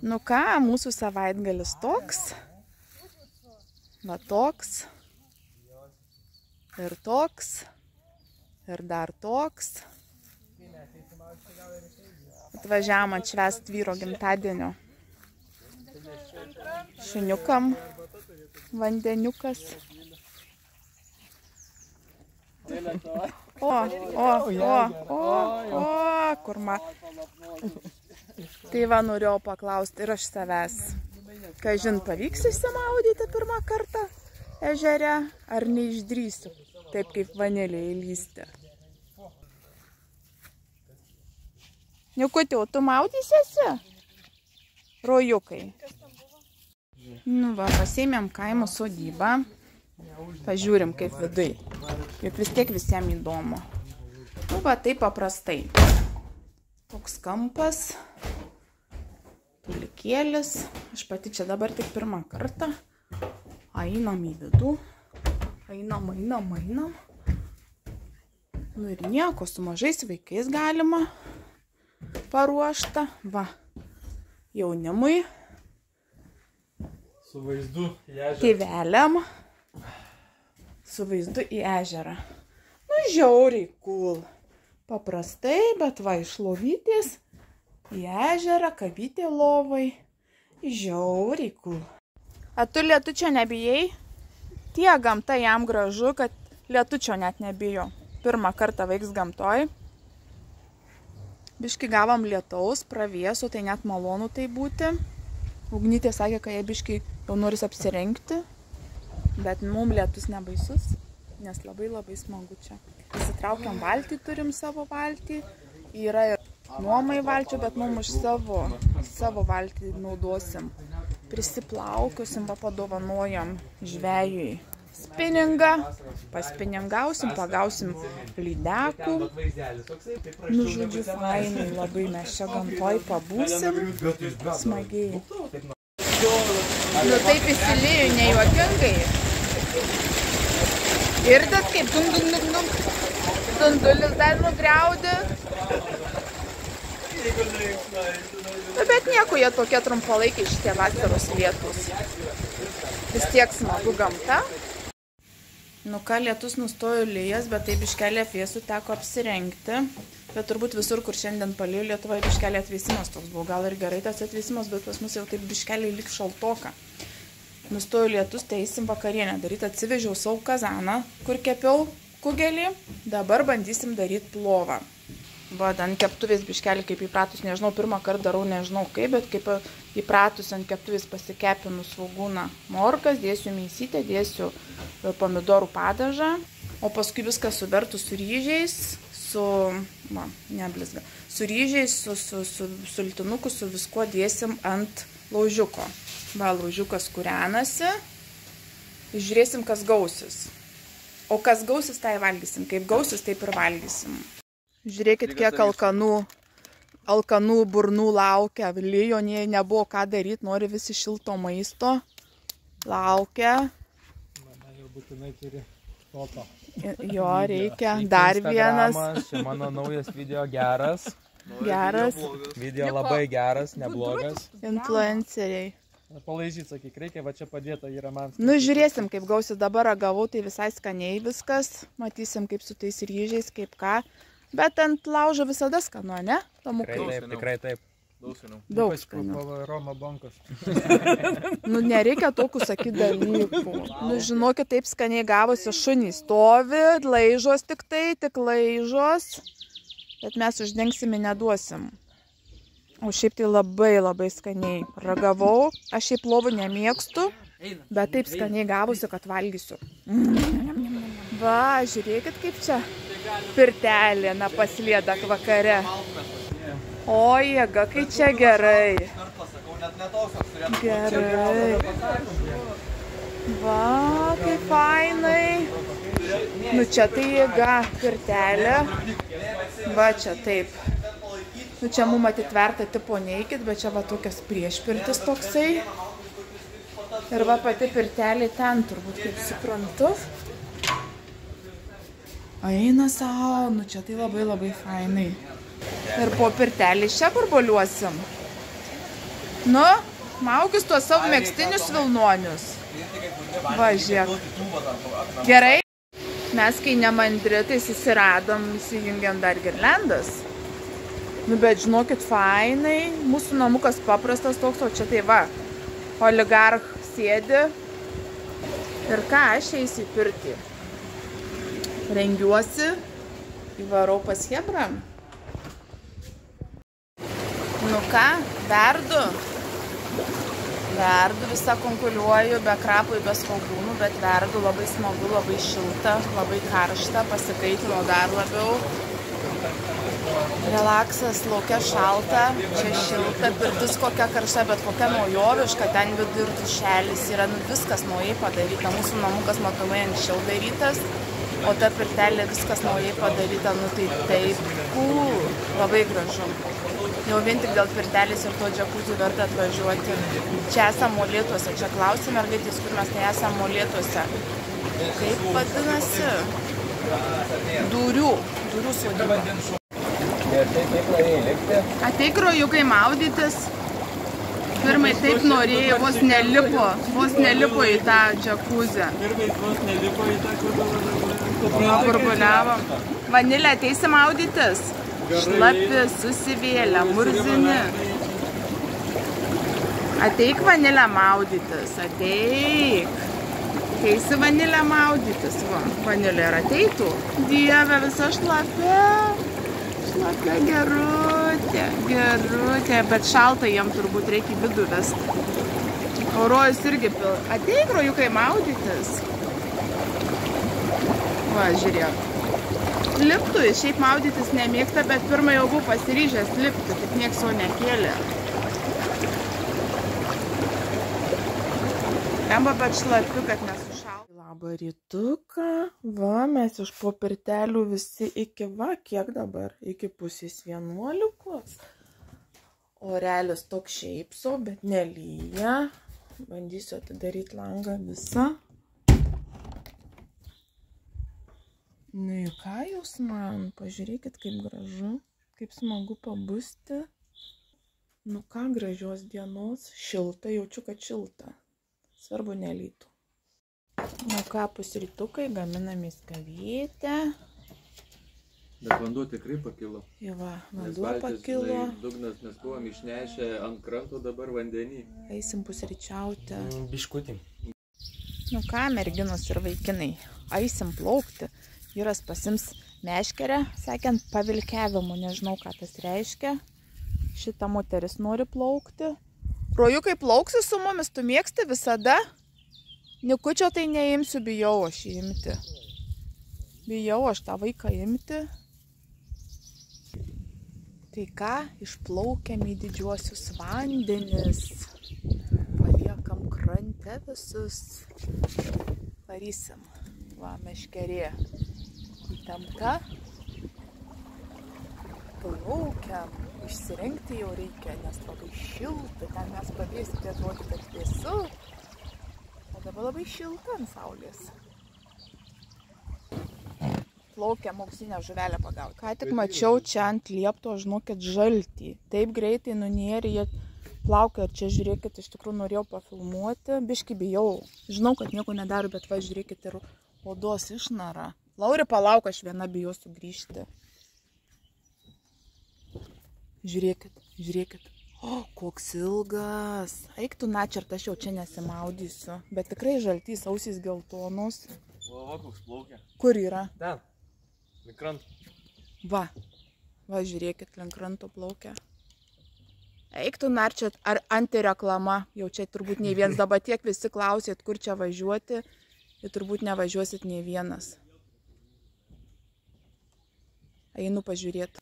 Nu ką, mūsų savaitgalis toks. Va toks. Ir toks. Ir dar toks. Atvažiavom atšvęst vyro gimtadienio. Šuniukam vandeniukas. Kur ma. Tai va, norėjau paklausti ir aš savęs. Kažin, pavyks išsimaudyti pirmą kartą ežere, ar neišdrįsiu, taip kaip vanilė įlysti. Niukutė, o tu maudysiesi? Rojukai. Nu va, pasiėmėm kaimo sodybą. Pažiūrim kaip viduj. Juk vis tiek visiems įdomu. Nu va, taip paprastai. Toks kampas. Tulikėlis. Aš pati čia dabar tik pirmą kartą. Einam į vidų. Einam. Nu ir nieko, su mažais vaikais galima paruošta. Va, jaunimui. Su vaizdu į ežerą. Tėveliam. Su vaizdu į ežerą. Nu, žiauriai cool. Paprastai, bet va, iš lovytės į ežerą, kavytė lovai. Žiauriai cool. A tu lietučio nebijai? Tie gamta jam gražu, kad lietučio net nebijo. Pirmą kartą vaiks gamtoj. Biški gavom lietaus, pravėsų, tai net malonu tai būti. Ugnytė sakė, kad jie biški jau noris apsirengti. Bet mums lietus nebaisus, nes labai smagu čia. Įsitraukiam valtį, turim savo valtį. Yra ir nuomai valčių, bet mums už savo valtį naudosim. Prisiplaukiosim, padovanojam žvejui spiningą. Paspiningausim, pagausim lydekų. Nu, žodžiu, fainai, labai mes čia gamtoj pabūsim. Smagiai. Nu, taip įsilėjau nejuokingai. Ir tas kaip dum. Dundulis dar nugriaudė. Bet nieko, jie tokie trumpalaikiai šitie vasaros lietus. Vis tiek smagu gamta. Nu ką, lietus nustojo lyjas, bet taip biškelį atvėsų teko apsirengti. Bet turbūt visur, kur šiandien palijo Lietuvoje, biškelį atvėsimas toks buvo. Gal ir gerai tas atvėsimas, bet pas mus jau taip biškelį lik šaltoka. Nustojo lietus, tai eisim vakarienę daryti. Atsivežiau savo kazaną, kur kepiau kugelį. Dabar bandysim daryti plovą. Va, ant keptuvės biškelį kaip įpratus, nežinau, pirmą kartą darau, nežinau kaip, bet kaip įpratus ant keptuvės pasikepinu svogūną morkas, dėsiu mėsytę, dėsiu pomidorų padažą, o paskui viską suvertu su ryžiais, su ryžiais, su sultinuku, su viskuo dėsim ant laužiuko. Va, laužiukas kūrenasi, žiūrėsim, kas gausis. O kas gausis, tai valgysim, kaip gausis, taip ir valgysim. Žiūrėkit, kiek alkanų burnų laukia. Lijo nebuvo ką daryti, nori visi šilto maisto. Laukia. Mama jau būtinai turi foto. Jo, reikia. Dar vienas. Čia mano naujas video geras. Geras. Video labai geras, neblogas. Influenceriai. Palaižyt, sakyk, reikia, va čia padėta yra man. Nu, žiūrėsim, kaip gausis. Dabar ragavau, tai visai skaniai viskas. Matysim, kaip su tais ryžiais, kaip ką. Bet ant laužo visada skanu, ne? Tikrai taip. Daug skaniau. Roma Bonkos. Nu, nereikia tokių sakyti dalykų. Nu, žinokit, taip skaniai gavosi, šunys stovi, laižos tik laižos. Bet mes uždengsime, neduosim. O šiaip tai labai skaniai ragavau. Aš šiaip plovų nemėgstu, bet taip skaniai gavosi, kad valgysiu. Va, žiūrėkit, kaip čia pirtelė, paslėdak vakare. O, jėga, kai čia gerai. Gerai. Va, kaip fainai. Nu, čia tai jėga, pirtelė. Va, čia taip. Nu, čia mum atitverta tipo neikit, bet čia va tokias priešpirtis toksai. Ir va pati pirtelė ten, turbūt, kaip suprantu. Eina savo, nu čia tai labai fainai. Ir po pirtelį čia burboliuosim. Nu, maukis tuos savo mėgstinius vilnonius. Va, žiūrėk. Gerai. Mes, kai nemandri, tai susiradom, įsijungiam dar girlendas. Nu, bet žinokit, fainai. Mūsų namukas paprastas toks, o čia tai va. Oligarch sėdi. Ir ką, aš eisiu į pirtį. Rengiuosi. Įvarau pas Hebrą. Nu ką, verdu. Verdu, visą konkuliuoju, be krapų, be svogūnų, bet verdu labai smagu, labai šilta, labai karšta, pasikaitino dar labiau. Relaksas, laukia šalta, čia šilta, pirtis kokia karšta, bet kokia naujoviška, ten vidur tušelis yra, nu, viskas naujai padaryta, mūsų namukas matomai anksčiau darytas, o ta pirtelė viskas naujai padaryta, nu tai taip, labai gražu. Jau vien tik dėl pirtelės ir to džakuzių verta atvažiuoti. Čia esam Molėtuose, čia klausim mergaitės, kur mes tai esam Molėtuose. Kaip vadinasi? Dūrių sodyba. Ateik rojukai maudytis. Pirmai taip norėjo, vos nelipo į tą džakuzę. Vos nelipo į tą burbuliavo. Vanilė, ateisi maudytis? Šlapi, susivėlę, murzini. Ateik vanilę maudytis, ateik. Ateisi vanilę maudytis, va. Vanilė ir ateitų. Dieve, visa šlapia. Šlapia gerutė. Bet šalta jiem turbūt reikia į vidų vesti. O rojus irgi pil. Ateik, rojukai, maudytis. Va, žiūrėk. Liptų, jis šiaip maudytis nemėgsta, bet pirmą jau buvo pasiryžęs lipti, tik nieks jo nekėlė. Lemba, bet šlapiu, kad nesušaltų. Labą rytuką. Va, mes iš po pirtelių visi iki, va, kiek dabar? Iki pusės 11. Orelis toks šiaipso, bet nelyja. Bandysiu atidaryti langą visą. Nu, ką jūs man? Pažiūrėkit, kaip gražu, kaip smagu pabusti. Nu, ką gražios dienos. Šilta, jaučiu, kad šilta. Svarbu nelytų. Nu, ką, pusrytukai, gaminamės kavietę. Bet vanduo tikrai pakilo. Va, vanduo pakilo. Dugnas mes buvom išnešę ant kranto, dabar vandenį. Eisim pusryčiauti. Biškutį. Nu ką, merginos ir vaikinai, eisim plaukti. Vyras pasims meškerę, sakant, pavilkiavimu, nežinau, ką tas reiškia. Šita moteris nori plaukti. Rojukai, plauksi su mumis, tu mėgsti visada? Nikučio tai neimsiu, bijau aš imti. Bijau aš tą vaiką imti. Tai ką, išplaukiam į didžiuosius vandenis. Paliekam krante visus. Varysim. Va, meškerė. Įtempta. Plaukiam. Išsirengti jau reikia, nes labai šilta. Ten mes pavėsite atrodo, kad vėsu. O dabar labai šilta ant saulės. Plaukiam auksinę žuvelę pagauti. Ką tik mačiau čia ant liepto, žinokit, žaltį. Taip greitai nunėrė, jie plaukia. Ir čia žiūrėkit, iš tikrųjų norėjau pafilmuoti. Biškį bijau. Žinau, kad nieko nedariu, bet va, žiūrėkit, ir odos išnara. Lauri, palauk, aš viena bijosiu grįžti. Žiūrėkit, žiūrėkit. O, koks ilgas. Eik tu načert, aš jau čia nesimaudysiu. Bet tikrai žaltys, ausys geltonos. Va, koks plaukia. Kur yra? Ten. Link kranto. Va, žiūrėkit, link kranto plaukia. Eik tu narčiat, ar antireklama. Jau čia turbūt nei vienas, dabar tiek visi klausėt, kur čia važiuoti. Ir turbūt nevažiuosit nei vienas. Einu pažiūrėti.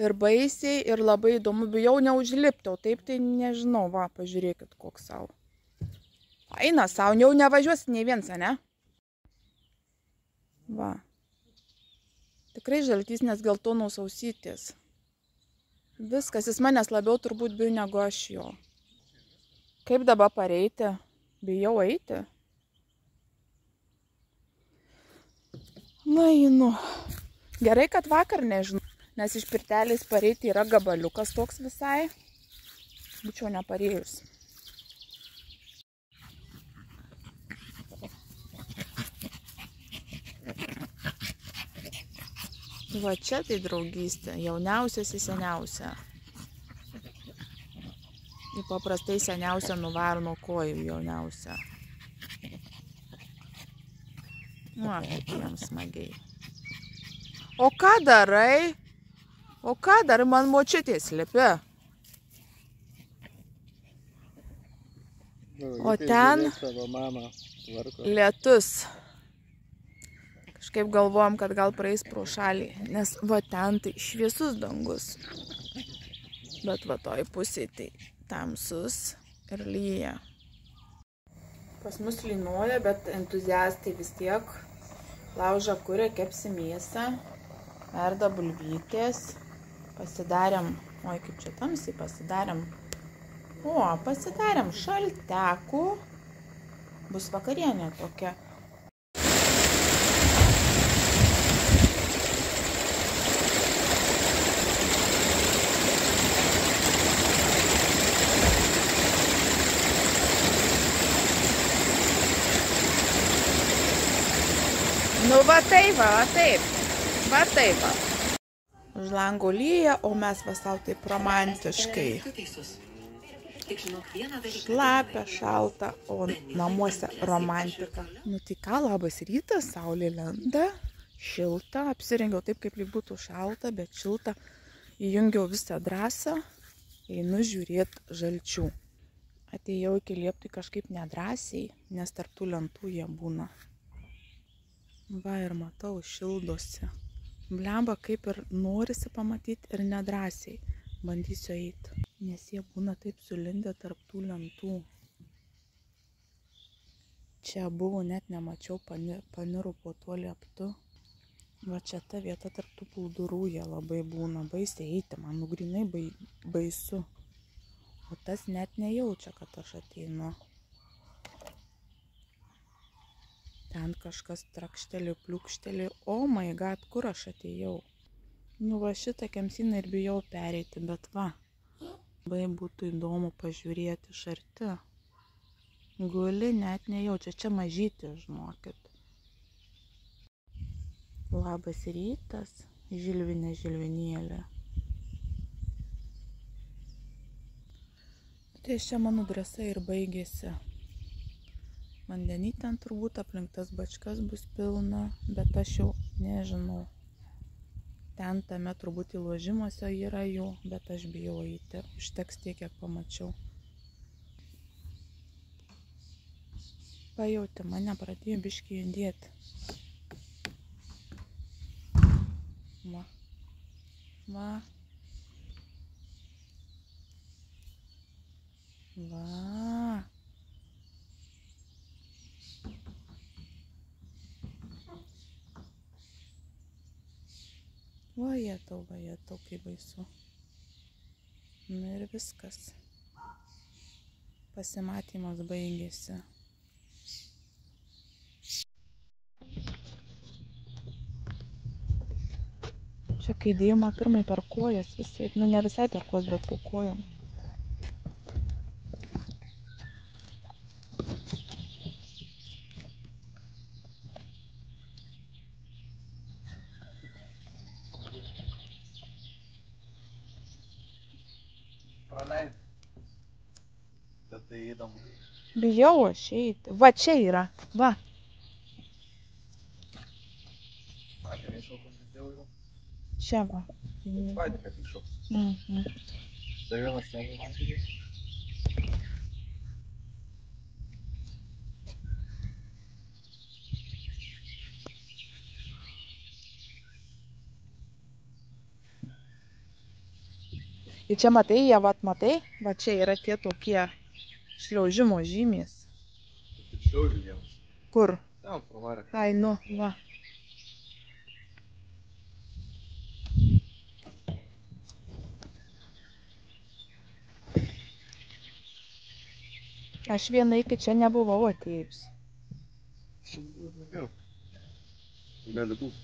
Ir baisiai, ir labai įdomu. Bijau neužlipti, o taip tai nežinau. Va, pažiūrėkit, koks savo. Eina savo, jau nevažiuosit nei vienas, ne? Va. Tikrai žaltys, nes geltonos ausytės. Viskas, jis manęs labiau turbūt bijo negu aš jo. Kaip dabar pareiti? Bijau eiti. Na, einu. Gerai, kad vakar nežinau, nes iš pirtelės pareiti yra gabaliukas toks visai. Būčiau neparėjus. Va čia tai draugystė, jauniausias į seniausią. Ir paprastai seniausia nuvaro nuo kojų jauniausia. Nu, kaip jiems smagiai. O ką darai? O ką darai? Man močiutė slėpia. O ten lietus. Kažkaip galvojom, kad gal praeis pro šalį, nes va ten tai šviesus dangus. Bet va toj pusėj tai tamsus ir lyja. Pas mus lynoja, bet entuziastai vis tiek laužą kuria, kepsi mėsą, verda bulvytės, pasidarėm, oi kaip čia tamsiai pasidarėm, pasidarėm šaltekų, bus vakarienė tokia. Nu va taip, va taip. Už lango lyja, o mes va sau taip romantiškai. Šlapia, šalta, o namuose romantika. Nu tai ką, labas rytas, saulė lenda, šilta, apsirengiau taip, kaip lyg būtų šalta, bet šilta. Įjungiau visą drąsą, einu žiūrėti žalčių. Atėjau iki lieptai kažkaip nedrąsiai, nes tarp tų lentų jie būna. Va ir matau, šildosi. Blemba, kaip ir norisi pamatyti ir nedrąsiai. Bandysiu eiti, nes jie būna taip sulindę tarp tų lentų. Čia buvo, net nemačiau, paniru po tuo lieptu. Va čia ta vieta tarp tų puldurų jie labai būna. Baisiai eiti, man nugrinai baisu. O tas net nejaučia, kad aš ateinu. Ten kažkas trakšteli, pliukšteli. Oh my god, kur aš atėjau? Nu va šitą kemsyną ir bijau pereiti, bet va. Labai būtų įdomu pažiūrėti iš arti. Guli net nejaučia, čia mažyti, žinokit. Labas rytas, žilvinė žilvinėlė. Tai čia mano drąsa ir baigėsi. Vandenį ten turbūt aplink tas bačkas bus pilna, bet aš jau nežinau. Ten tame turbūt įložimuose yra jų, bet aš bijau eiti. Užteks tiek, kiek pamačiau. Pajauti, mane pradėjo biškį judėti. Va. Va. Va. Vajetau, kaip baisu. Nu ir viskas. Pasimatymas baigėsi. Čia kai dėjimą pirmai per kojas visai, nu ne visai per kojas, bet po kojom. Bet tai įdomu. Bijau aš eiti. Va čia yra. Va. Čia va. Padė, kad iššoks. Tai vienas nebuvo. Ir čia matai, jie vat matai, va čia yra tie tokie šliaužimo žymės. Šliaužiu jiems. Kur? Ten, pravarė. Ai, nu, va. Aš vieną iki čia nebuvau atėjus. Gali būt.